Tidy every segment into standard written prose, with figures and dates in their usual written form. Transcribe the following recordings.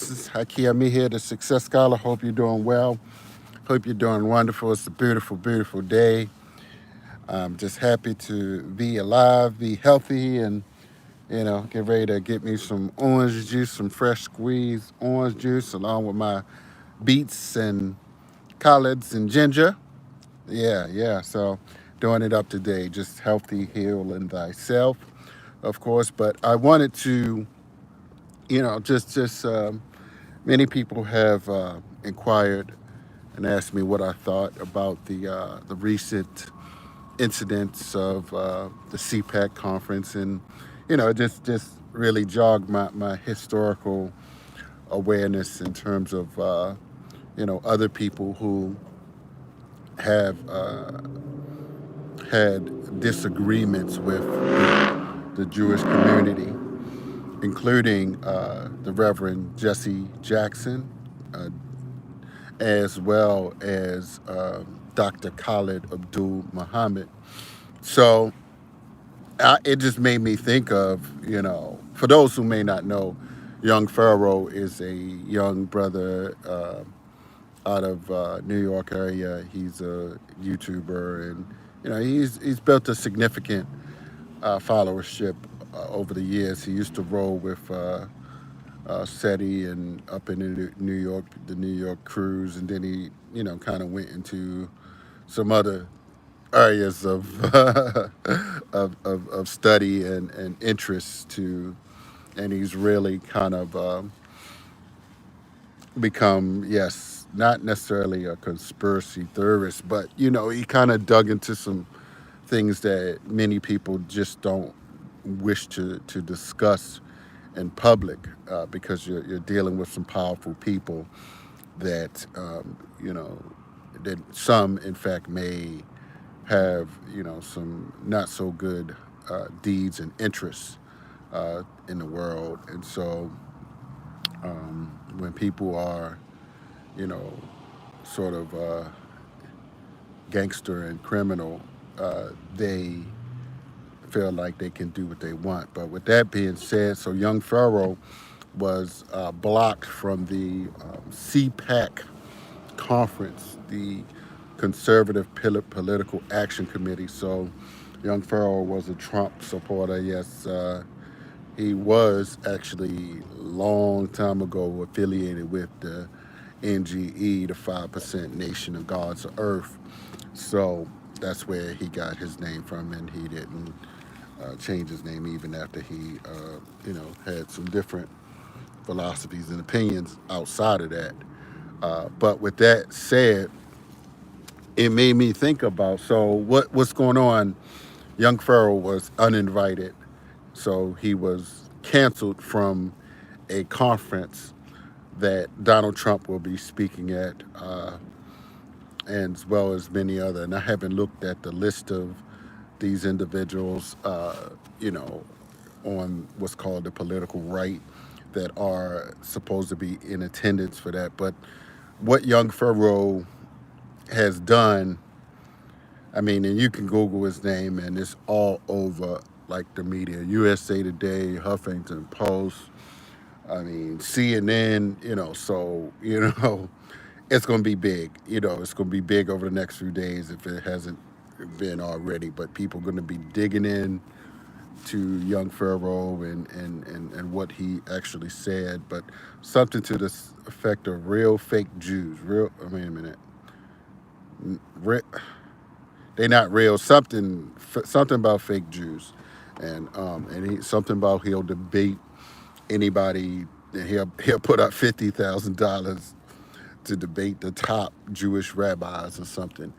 This is Haki. I'm here, the Success Scholar. Hope you're doing well. Hope you're doing wonderful. It's a beautiful, beautiful day. I'm just happy to be alive, be healthy, and get ready to get me some orange juice, some fresh squeezed orange juice, along with my beets and collards and ginger. Yeah. So doing it up today, just healthy, heal in thyself, of course. But I wanted to, just many people have inquired and asked me what I thought about the recent incidents of the CPAC conference, and just really jogged my historical awareness in terms of other people who have had disagreements with the Jewish community, including the Reverend Jesse Jackson, uh, as well as Dr. Khalid Abdul Muhammad. So it just made me think of, for those who may not know, Young Pharoah is a young brother out of New York area. He's a YouTuber, and he's built a significant followership over the years. He used to roll with SETI and up in New York, the New York cruise, and then he, kind of went into some other areas of of study and interest to, and he's really kind of become, yes, not necessarily a conspiracy theorist, but he kind of dug into some things that many people just don't wish to discuss in public, because you're dealing with some powerful people that that some in fact may have some not so good deeds and interests in the world. And so when people are you know sort of gangster and criminal, they feel like they can do what they want. But with that being said, so Young Pharaoh was blocked from the CPAC conference, the Conservative Political Action Committee. So Young Pharaoh was a Trump supporter. Yes, he was actually long time ago affiliated with the NGE, the 5% Nation of Gods of Earth. So that's where he got his name from, and he didn't change his name even after he, had some different philosophies and opinions outside of that. But with that said, it made me think about, so what's going on. Young Pharaoh was uninvited, so he was canceled from a conference that Donald Trump will be speaking at, and as well as many other. And I haven't looked at the list of these individuals, on what's called the political right, that are supposed to be in attendance for that. But what Young Pharaoh has done, I mean, and you can Google his name, and it's all over, like the media, USA Today, Huffington Post, I mean, CNN, so, it's going to be big. It's going to be big over the next few days if it hasn't been already. But people are going to be digging in to Young Pharaoh and what he actually said. But something to this effect of real fake Jews. Wait a minute. They're not real. Something about fake Jews. And something about he'll debate anybody. He'll put up $50,000 to debate the top Jewish rabbis or something.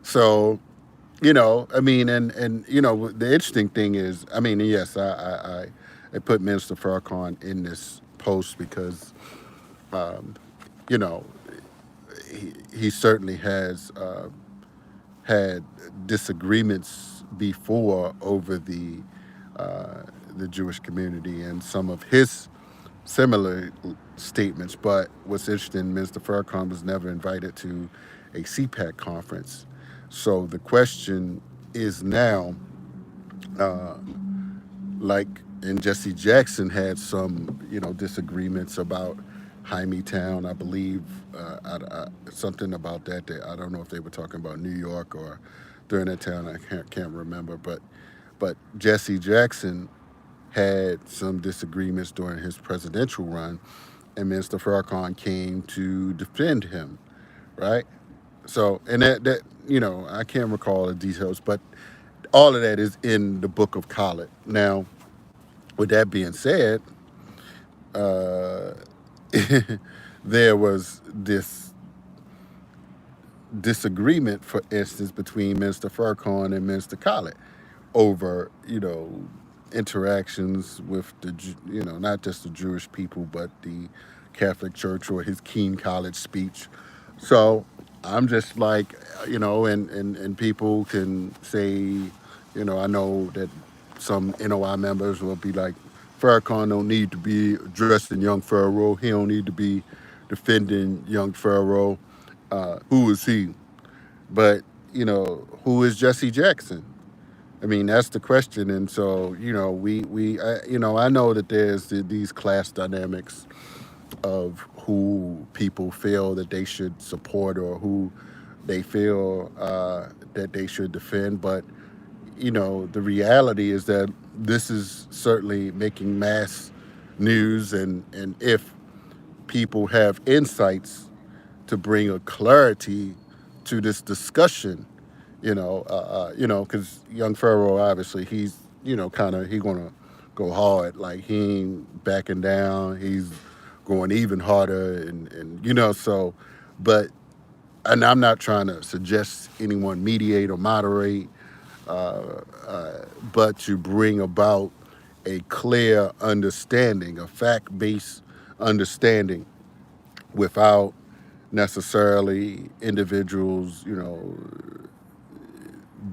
So, I mean, and the interesting thing is, I mean, yes, I put Minister Farrakhan in this post because, you know, he certainly has had disagreements before over the Jewish community and some of his similar statements. But what's interesting, Mr. Farrakhan was never invited to a CPAC conference. So the question is now, like, and Jesse Jackson had some, disagreements about Town, I believe, something about that. I don't know if they were talking about New York or during that town. I can't remember, but Jesse Jackson had some disagreements during his presidential run, and Mr. Farrakhan came to defend him, right? So, and that I can't recall the details, but all of that is in the book of Khaled. Now, with that being said, uh, there was this disagreement, for instance, between Minister Farrakhan and Minister Khaled over, interactions with not just the Jewish people, but the Catholic Church or his Keene College speech. So I'm just like, and people can say, I know that some NOI members will be like, Farrakhan don't need to be addressing Young Pharaoh. He don't need to be defending Young Pharaoh. Who is he? But, who is Jesse Jackson? I mean, that's the question. And so, I know that there's these class dynamics of who people feel that they should support or who they feel that they should defend. But, the reality is that this is certainly making mass news. And if people have insights to bring a clarity to this discussion, because Young Pharaoh, obviously, he's, kind of, he gonna go hard. Like, he ain't backing down. He's going even harder, so, but, and I'm not trying to suggest anyone mediate or moderate, but to bring about a clear understanding, a fact-based understanding, without necessarily individuals,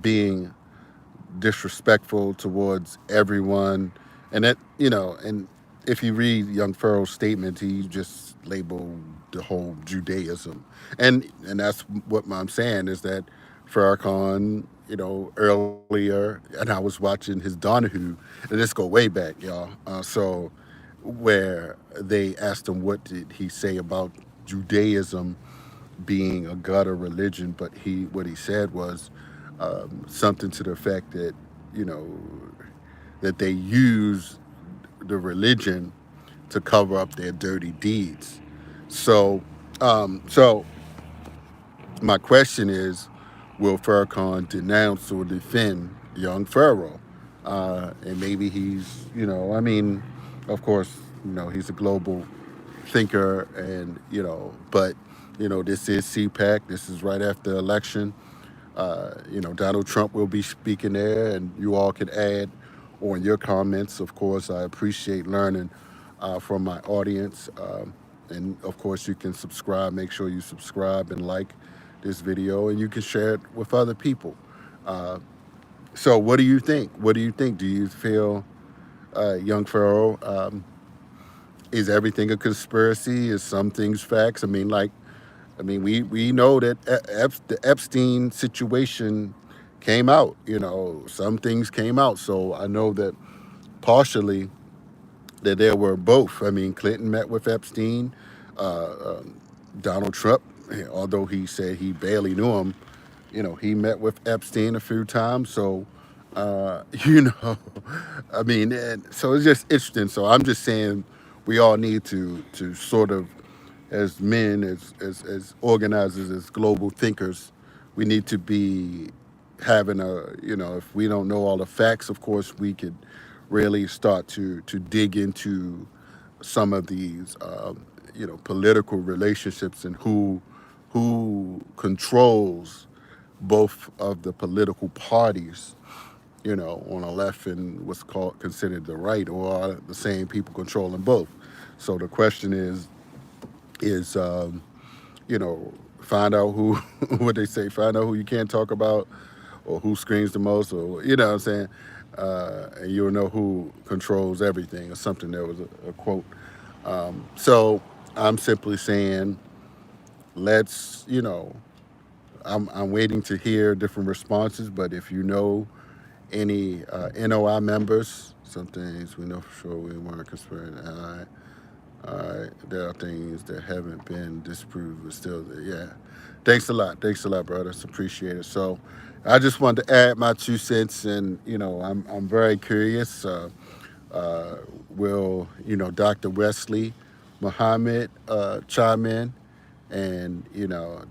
being disrespectful towards everyone. And that, and if you read Young Pharaoh's statement, he just labeled the whole Judaism. And that's what I'm saying is that Farrakhan, earlier, and I was watching his Donahue, and this go way back, y'all. So where they asked him what did he say about Judaism being a gutter religion, but what he said was something to the effect that you know that they use the religion to cover up their dirty deeds. So, so my question is, will Farrakhan denounce or defend Young Pharaoh? And maybe he's, I mean, of course, he's a global thinker, and but this is CPAC. This is right after the election. Donald Trump will be speaking there, and you all can add on your comments. Of course, I appreciate learning from my audience. And of course, you can subscribe. Make sure you subscribe and like this video, and you can share it with other people. So, what do you think? What do you think? Do you feel Young Pharaoh, is everything a conspiracy? Is some things facts? We know that the Epstein situation came out. Some things came out. So I know that partially that there were both. I mean, Clinton met with Epstein. Donald Trump, although he said he barely knew him, he met with Epstein a few times. So, and so it's just interesting. So I'm just saying we all need to sort of, as men, as organizers, as global thinkers, we need to be having if we don't know all the facts, of course, we could really start to dig into some of these, political relationships and who controls both of the political parties, on the left and what's called considered the right, or are the same people controlling both. So the question is find out who what they say, find out who you can't talk about or who screams the most, or what I'm saying, and you'll know who controls everything, or something. There was a quote. So I'm simply saying, let's, I'm waiting to hear different responses, but if you know any NOI members, some things we know for sure we weren't conspiring. All right, there are things that haven't been disproved, but still, yeah. Thanks a lot. Thanks a lot, brothers. Appreciate it. So, I just wanted to add my 2 cents, and I'm very curious. Uh, will Dr. Wesley Muhammad chime in and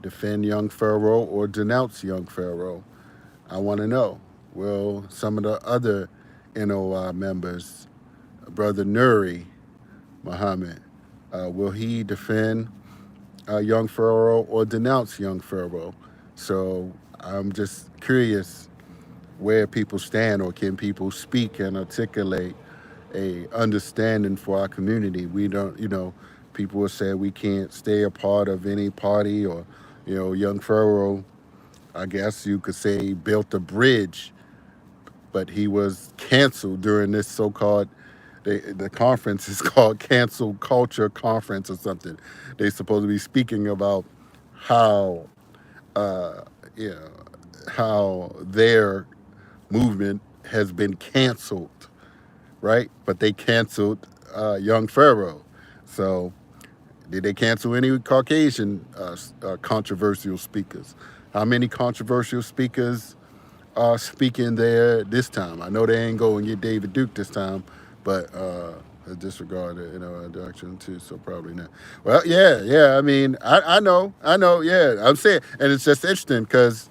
defend Young Pharaoh or denounce Young Pharaoh? I want to know. Will some of the other NOI members, Brother Nuri Muhammad, will he defend Young Pharaoh or denounce Young Pharaoh? So I'm just curious where people stand, or can people speak and articulate a understanding for our community? We don't, people will say we can't stay a part of any party, or Young Pharaoh, I guess you could say, built a bridge, but he was canceled during this so-called, the conference is called Cancel Culture Conference or something. They're supposed to be speaking about how uh, you know how their movement has been canceled, right? But they canceled Young Pharaoh. So did they cancel any Caucasian controversial speakers? How many controversial speakers speaking there this time? I know they ain't going to get David Duke this time, but disregard the introduction too, so probably not. Well, yeah. I mean, I know. Yeah, I'm saying, and it's just interesting because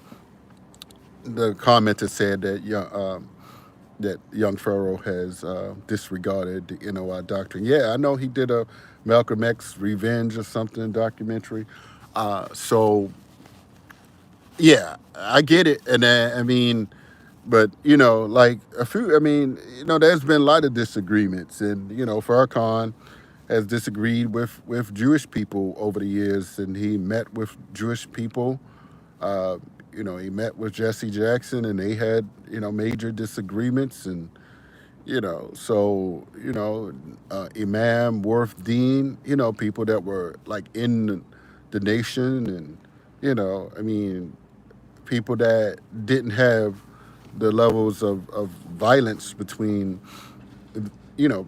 the commenter said that Young Pharaoh has disregarded the NOI doctrine. Yeah, I know he did a Malcolm X Revenge or something documentary. So yeah, I get it, and I mean, but like a few, I mean, there's been a lot of disagreements, and Farrakhan has disagreed with Jewish people over the years, and he met with Jewish people. Uh, he met with Jesse Jackson, and they had major disagreements, and so Imam Worth Dean, people that were like in the nation, and I mean, people that didn't have the levels of violence between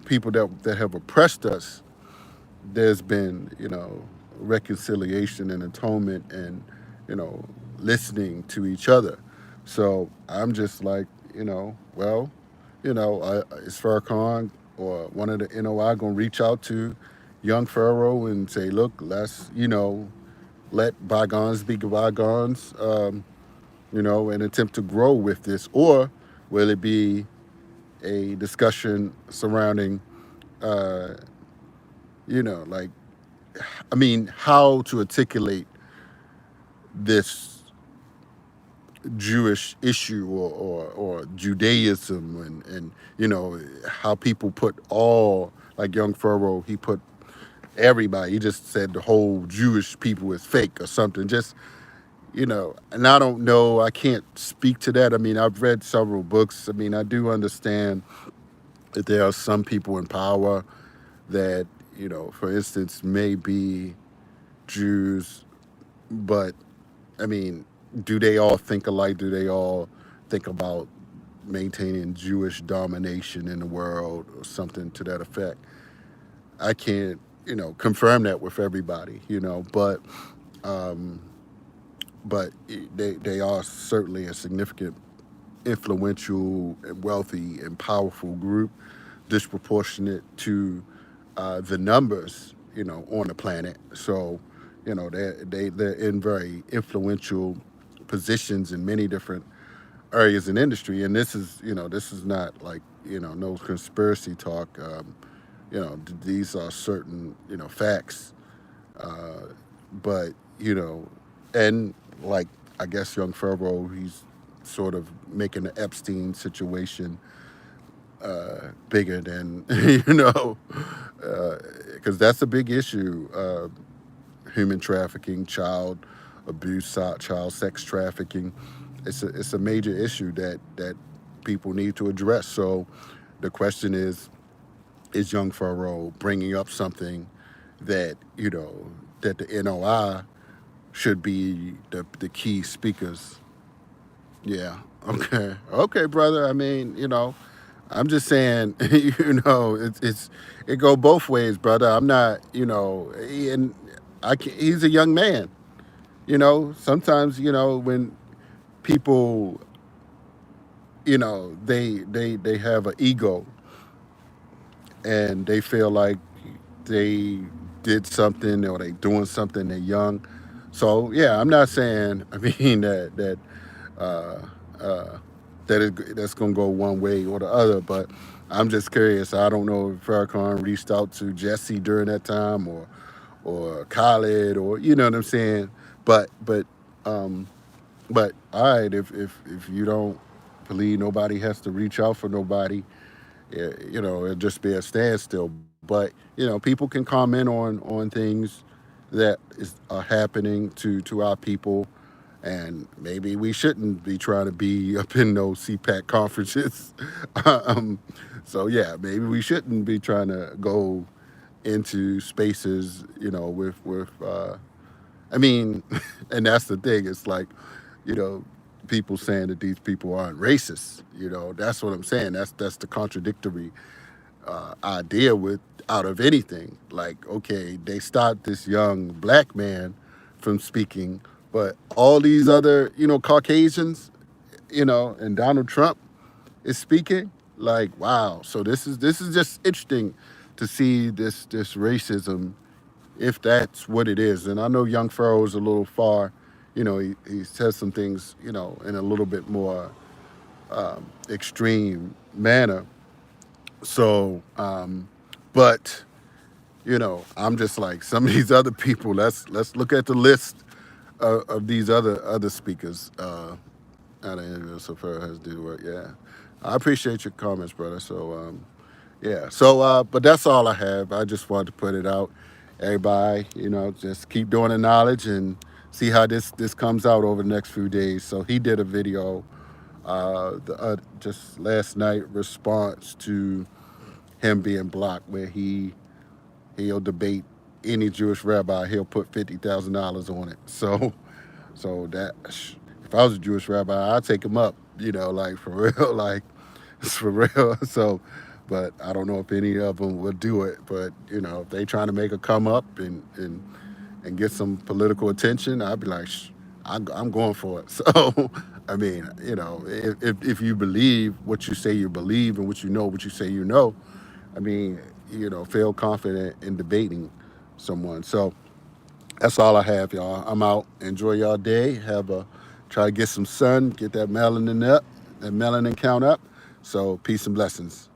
people that have oppressed us. There's been reconciliation and atonement, and you know listening to each other. So I'm just like, well, is Farrakhan or one of the NOI gonna reach out to Young Pharaoh and say, look, let's let bygones be bygones, and attempt to grow with this, or will it be a discussion surrounding, uh, like, I mean, how to articulate this Jewish issue, or Judaism, and how people put all, like Young Pharaoh, he put everybody, he just said the whole Jewish people is fake or something. Just, and I don't know, I can't speak to that. I mean, I've read several books. I mean, I do understand that there are some people in power that, for instance, may be Jews, but I mean, do they all think alike? Do they all think about maintaining Jewish domination in the world or something to that effect? I can't, confirm that with everybody, um, but they are certainly a significant, influential, and wealthy, and powerful group, disproportionate to the numbers, on the planet. So, they're in very influential positions in many different areas in industry. And this is not like no conspiracy talk. These are certain facts. Uh, but and like, I guess Young Pharaoh, he's sort of making the Epstein situation bigger than because that's a big issue. Human trafficking, child abuse, child sex trafficking. It's a major issue that people need to address. So the question is Young Pharaoh bringing up something that that the NOI should be the key speakers? Yeah. Okay. Okay, brother. I mean, I'm just saying, it go both ways, brother. I'm not, and he's a young man. Sometimes, when people, they have an ego and they feel like they did something or they doing something. They're young, so yeah. I'm not saying. I mean uh, uh, that's gonna go one way or the other, but I'm just curious. I don't know if Farrakhan reached out to Jesse during that time or Khaled or you know what I'm saying. But um, but all right, if you don't believe nobody has to reach out for nobody, it'll just be a standstill. But people can comment on things that are happening to our people, and maybe we shouldn't be trying to be up in those CPAC conferences. um, so yeah, maybe we shouldn't be trying to go into spaces, with. I mean, and that's the thing. It's like, you know, people saying that these people aren't racist. That's what I'm saying. That's the contradictory idea with out of anything. Like, okay, they stopped this young black man from speaking, but all these other, Caucasians, and Donald Trump is speaking. Like, wow. So this is just interesting to see this racism, if that's what it is. And I know Young Pharoah is a little far. He says some things, in a little bit more extreme manner. So, but I'm just like some of these other people. Let's look at the list of these other speakers. Out of Israel, so far has to do work. Yeah, I appreciate your comments, brother. So, yeah. So, but that's all I have. I just wanted to put it out. Everybody, just keep doing the knowledge and see how this comes out over the next few days. So he did a video just last night response to him being blocked, where he'll debate any Jewish rabbi. He'll put $50,000 on it. So that if I was a Jewish rabbi, I'd take him up. Like for real, like it's for real. So, but I don't know if any of them would do it. But if they trying to make a come up and get some political attention, I'd be like, I'm going for it. So, I mean, if you believe what you say you believe and what you say you know, I mean, feel confident in debating someone. So that's all I have, y'all. I'm out. Enjoy y'all day. Try to get some sun, get that melanin count up. So peace and blessings.